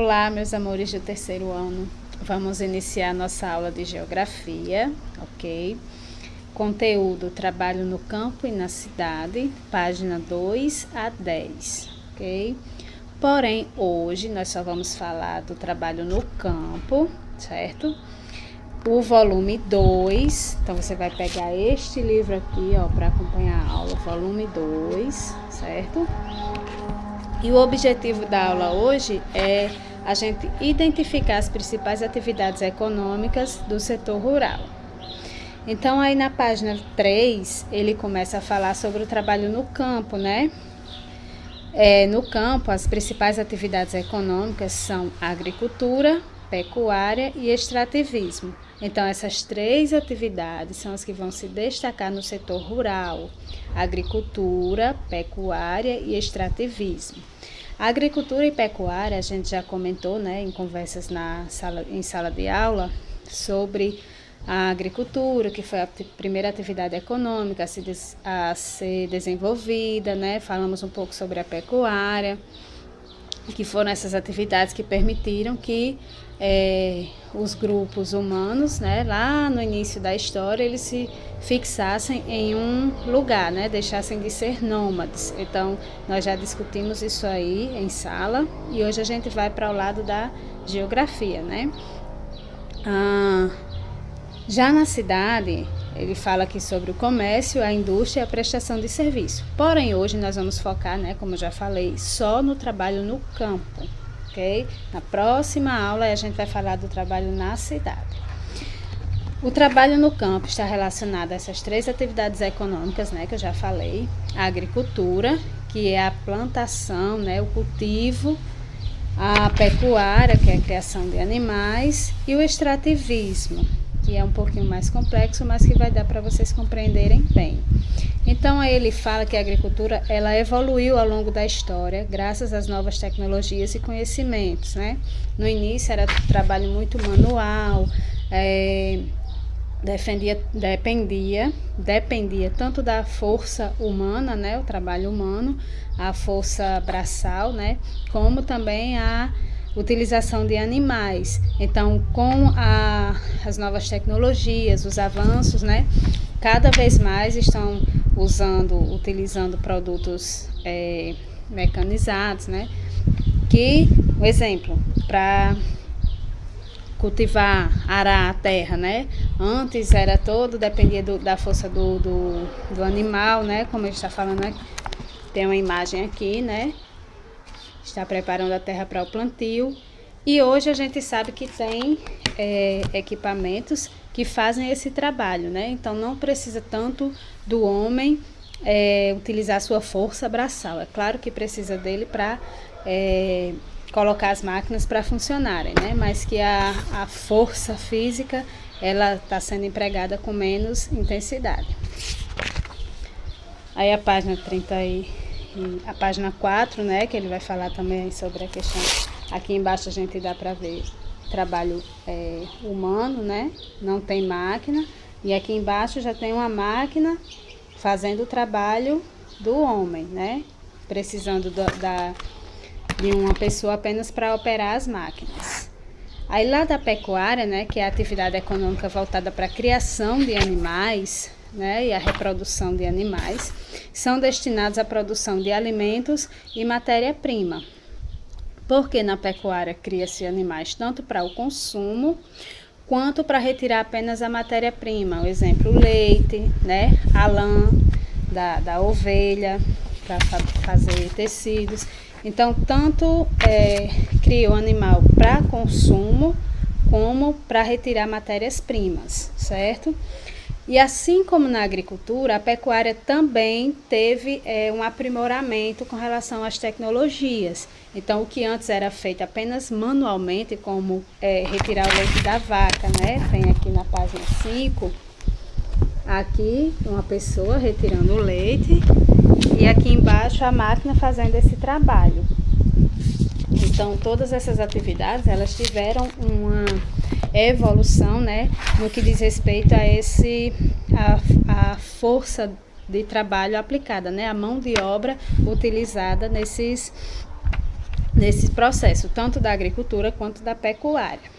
Olá, meus amores do terceiro ano. Vamos iniciar nossa aula de geografia, ok? Conteúdo: trabalho no campo e na cidade, página 2 a 10, ok? Porém, hoje nós só vamos falar do trabalho no campo, certo? O volume 2, então você vai pegar este livro aqui, ó, para acompanhar a aula, volume 2, certo? E o objetivo da aula hoje é a gente identificar as principais atividades econômicas do setor rural. Então, aí na página 3, ele começa a falar sobre o trabalho no campo, né? No campo, as principais atividades econômicas são agricultura, pecuária e extrativismo. Então, essas três atividades são as que vão se destacar no setor rural: agricultura, pecuária e extrativismo. A agricultura e pecuária, a gente já comentou, né, em conversas em sala de aula, sobre a agricultura, que foi a primeira atividade econômica a ser desenvolvida, né? Falamos um pouco sobre a pecuária, que foram essas atividades que permitiram que os grupos humanos, né, lá no início da história, eles se fixassem em um lugar, né, deixassem de ser nômades. Então, nós já discutimos isso aí em sala e hoje a gente vai para o lado da geografia, né? Já na cidade, ele fala aqui sobre o comércio, a indústria e a prestação de serviço. Porém, hoje nós vamos focar, né, como eu já falei, só no trabalho no campo, ok? Na próxima aula a gente vai falar do trabalho na cidade. O trabalho no campo está relacionado a essas três atividades econômicas, né, que eu já falei. A agricultura, que é a plantação, né, o cultivo. A pecuária, que é a criação de animais. E o extrativismo, que é um pouquinho mais complexo, mas que vai dar para vocês compreenderem bem. Então, aí ele fala que a agricultura, ela evoluiu ao longo da história, graças às novas tecnologias e conhecimentos, né? No início era trabalho muito manual, dependia tanto da força humana, né? O trabalho humano, a força braçal, né? Como também a utilização de animais. Então, com as novas tecnologias, os avanços, né, cada vez mais estão utilizando produtos mecanizados, né, um exemplo, para cultivar, arar a terra, né, antes era dependia da força do animal, né, como a gente está falando aqui, tem uma imagem aqui, né, está preparando a terra para o plantio. E hoje a gente sabe que tem equipamentos que fazem esse trabalho, né? Então não precisa tanto do homem utilizar sua força braçal. É claro que precisa dele para colocar as máquinas para funcionarem, né? Mas que a força física ela está sendo empregada com menos intensidade. Aí a página 30 a página 4, né, que ele vai falar também sobre a questão, aqui embaixo a gente dá para ver trabalho humano, né, não tem máquina, e aqui embaixo já tem uma máquina fazendo o trabalho do homem, né, precisando de uma pessoa apenas para operar as máquinas. Aí lá da pecuária, né, que é a atividade econômica voltada para a criação de animais, né, e a reprodução de animais, são destinados à produção de alimentos e matéria-prima. Porque na pecuária cria-se animais tanto para o consumo, quanto para retirar apenas a matéria-prima. O exemplo, o leite, né, a lã da ovelha, para fazer tecidos. Então, tanto cria o animal para consumo, como para retirar matérias-primas, certo? E assim como na agricultura, a pecuária também teve um aprimoramento com relação às tecnologias. Então, o que antes era feito apenas manualmente, como retirar o leite da vaca, né? Tem aqui na página 5, aqui uma pessoa retirando o leite e aqui embaixo a máquina fazendo esse trabalho. Então, todas essas atividades, elas tiveram uma evolução, né, no que diz respeito a força de trabalho aplicada, né, a mão de obra utilizada nesse processo, tanto da agricultura quanto da pecuária.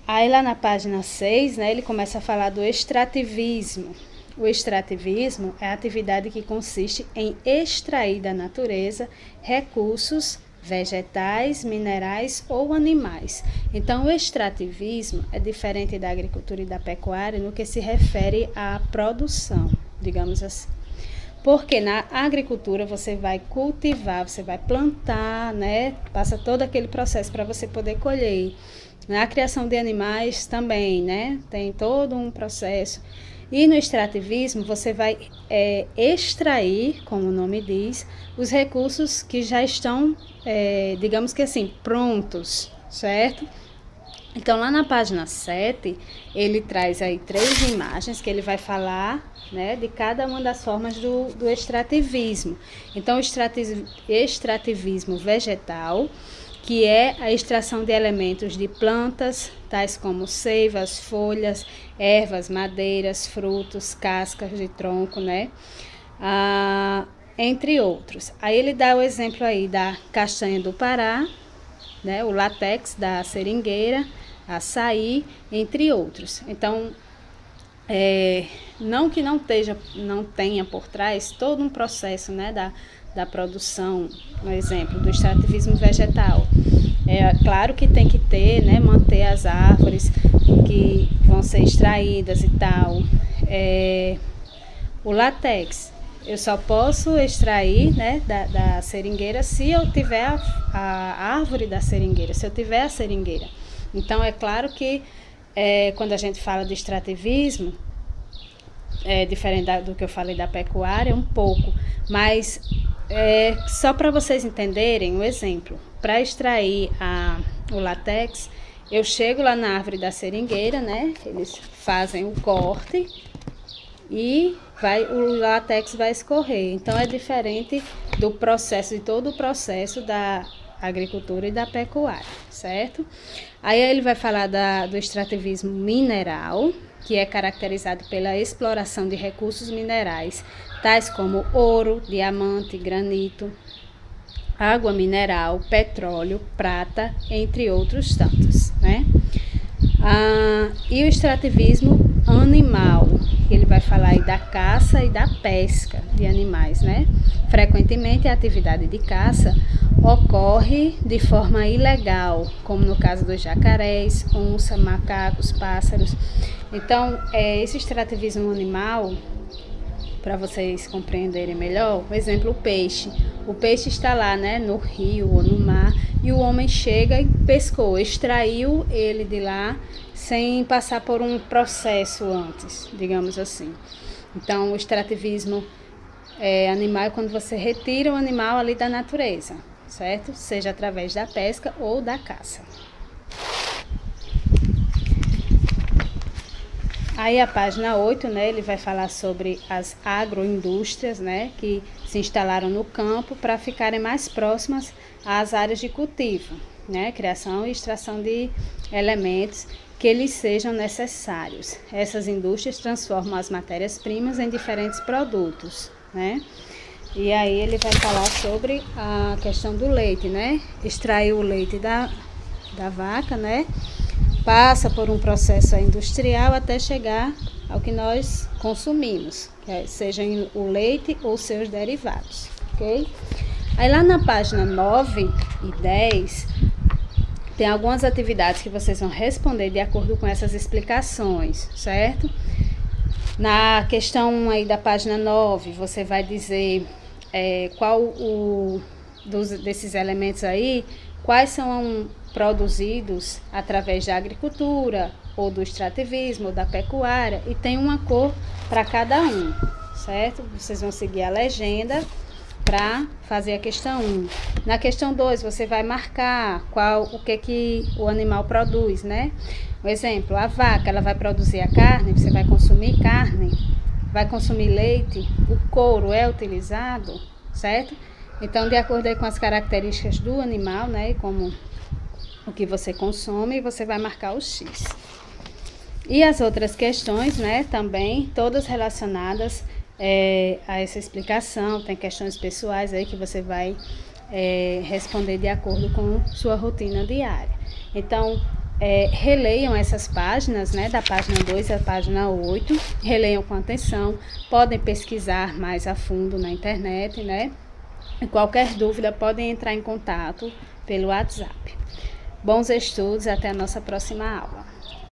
Aí lá na página 6, né, ele começa a falar do extrativismo. O extrativismo é a atividade que consiste em extrair da natureza recursos vegetais, minerais ou animais. Então, o extrativismo é diferente da agricultura e da pecuária no que se refere à produção, digamos assim. Porque na agricultura você vai cultivar, você vai plantar, né? Passa todo aquele processo para você poder colher. Na criação de animais também, né? Tem todo um processo. E no extrativismo você vai extrair, como o nome diz, os recursos que já estão, digamos que assim, prontos, certo? Então, lá na página 7, ele traz aí 3 imagens que ele vai falar, né, de cada uma das formas do extrativismo. Então, o extrativismo vegetal, que é a extração de elementos de plantas, tais como seivas, folhas, ervas, madeiras, frutos, cascas de tronco, né? Entre outros. Aí ele dá o exemplo aí da castanha do Pará, né? O látex da seringueira, açaí, entre outros. Então, não que não tenha por trás todo um processo, né, da produção, no exemplo, do extrativismo vegetal. É claro que tem que ter, né, manter as árvores que vão ser extraídas e tal. O látex, eu só posso extrair, né, da seringueira se eu tiver a árvore da seringueira, se eu tiver a seringueira. Então, é claro que quando a gente fala de extrativismo, é diferente do que eu falei da pecuária, um pouco, mas só para vocês entenderem um exemplo. Para extrair o látex, eu chego lá na árvore da seringueira, né? Eles fazem o corte e o látex vai escorrer. Então, é diferente do processo, de todo o processo da agricultura e da pecuária, certo? Aí ele vai falar do extrativismo mineral, que é caracterizado pela exploração de recursos minerais, tais como ouro, diamante, granito, água mineral, petróleo, prata, entre outros tantos, né? E o extrativismo animal, ele vai falar aí da caça e da pesca de animais, né? Frequentemente a atividade de caça ocorre de forma ilegal, como no caso dos jacarés, onça, macacos, pássaros. Então, esse extrativismo animal, para vocês compreenderem melhor, por exemplo, o peixe. O peixe está lá, né, no rio ou no mar, e o homem chega e pescou, extraiu ele de lá sem passar por um processo antes, digamos assim. Então, o extrativismo animal é quando você retira o animal ali da natureza, certo? Seja através da pesca ou da caça. Aí a página 8, né, ele vai falar sobre as agroindústrias, né, que se instalaram no campo para ficarem mais próximas às áreas de cultivo, né, criação e extração de elementos que lhes sejam necessários. Essas indústrias transformam as matérias-primas em diferentes produtos, né? E aí ele vai falar sobre a questão do leite, né? Extrair o leite da vaca, né? Passa por um processo industrial até chegar ao que nós consumimos, seja o leite ou seus derivados, ok? Aí lá na página 9 e 10, tem algumas atividades que vocês vão responder de acordo com essas explicações, certo? Na questão aí da página 9, você vai dizer qual desses elementos aí, quais são produzidos através da agricultura, ou do extrativismo, ou da pecuária, e tem uma cor para cada um, certo? Vocês vão seguir a legenda para fazer a questão 1. Na questão 2, você vai marcar o que o animal produz, né? Um exemplo, a vaca, ela vai produzir a carne, você vai consumir carne, vai consumir leite, o couro é utilizado, certo? Então, de acordo aí com as características do animal, né, como o que você consome, você vai marcar o X. E as outras questões, né, também, todas relacionadas a essa explicação, tem questões pessoais aí que você vai responder de acordo com sua rotina diária. Então, releiam essas páginas, né, da página 2 à página 8, releiam com atenção, podem pesquisar mais a fundo na internet, né? E qualquer dúvida, podem entrar em contato pelo WhatsApp. Bons estudos, até a nossa próxima aula.